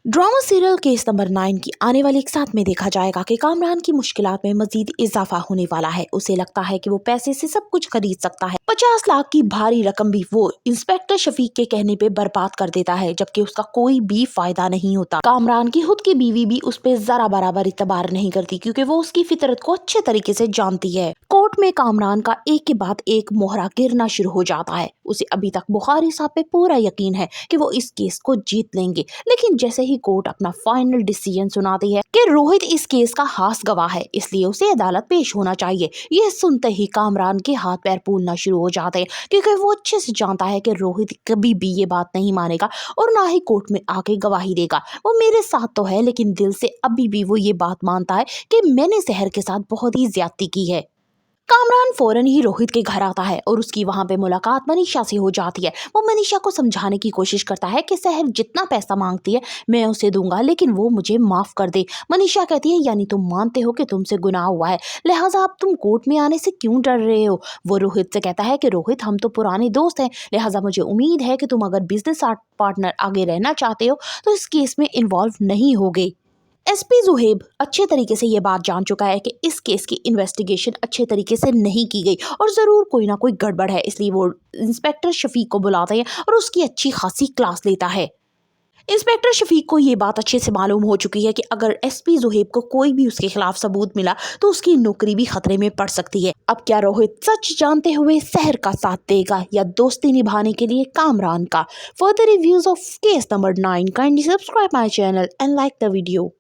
Drama serial case number 9 की आने वाली एक साथ में देखा जाएगा कि कामरान की मुश्किलात में मजीद इजाफा होने वाला है। उसे लगता है कि वो पैसे से सब कुछ खरीद सकता है। 50 लाख की भारी रकम भी वो इंस्पेक्टर शफीक के कहने पे बर्बाद कर देता है, जबकि उसका कोई भी फायदा नहीं होता। कामरान की खुद की बीवी भी उस पे जरा बराबर इतबार नहीं करती, क्योंकि वो उसकी फितरत को अच्छे तरीके से जानती है। कोर्ट में कामरान का एक के बाद एक मोहरा गिरना शुरू हो जाता है। उसे अभी तक बुखारी साहब पे पूरा यकीन है कि वो इस केस को जीत लेंगे, लेकिन जैसे ही कोर्ट अपना फाइनल डिसीजन सुनाती है कि रोहित इस केस का हास गवाह है, इसलिए उसे अदालत पेश होना चाहिए, यह सुनते ही कामरान के हाथ पैर फूलना शुरू हो जाते हैं, क्योंकि वो अच्छे से जानता है कि रोहित कभी भी ये बात नहीं मानेगा और ना ही कोर्ट में आके गवाही देगा। वो मेरे साथ तो है, लेकिन दिल से अभी भी वो ये बात मानता है कि मैंने सहर के साथ बहुत ही ज्यादती की है। कामरान फौरन ही रोहित के घर आता है और उसकी वहां पे मुलाकात मनीषा से हो जाती है। वो मनीषा को समझाने की कोशिश करता है कि सहर जितना पैसा मांगती है मैं उसे दूंगा, लेकिन वो मुझे माफ कर दे। मनीषा कहती है, यानी तुम मानते हो कि तुमसे गुनाह हुआ है, लिहाजा अब तुम कोर्ट में आने से क्यों डर रहे हो। वो रोहित से कहता है कि रोहित, हम तो पुराने दोस्त हैं, लिहाजा मुझे उम्मीद है कि तुम अगर बिजनेस पार्टनर आगे रहना चाहते हो तो इस केस में इन्वॉल्व नहीं होगे। एसपी जुहेब अच्छे तरीके से ये बात जान चुका है कि इस केस की इन्वेस्टिगेशन अच्छे तरीके से नहीं की गई और ज़रूर कोई ना कोई गड़बड़ है, इसलिए वो इंस्पेक्टर शफीक को बुलाते हैं और उसकी अच्छी खासी क्लास लेता है। इंस्पेक्टर शफीक को ये बात अच्छे से मालूम हो चुकी है कि अगर एसपी जुहेब को कोई भी उसके खिलाफ सबूत मिला तो उसकी नौकरी भी खतरे में पड़ सकती है। अब क्या रोहित सच जानते हुए सहर का साथ देगा या दोस्ती निभाने के लिए कामरान का? Further reviews of case number 9, kindly subscribe my channel and like the video.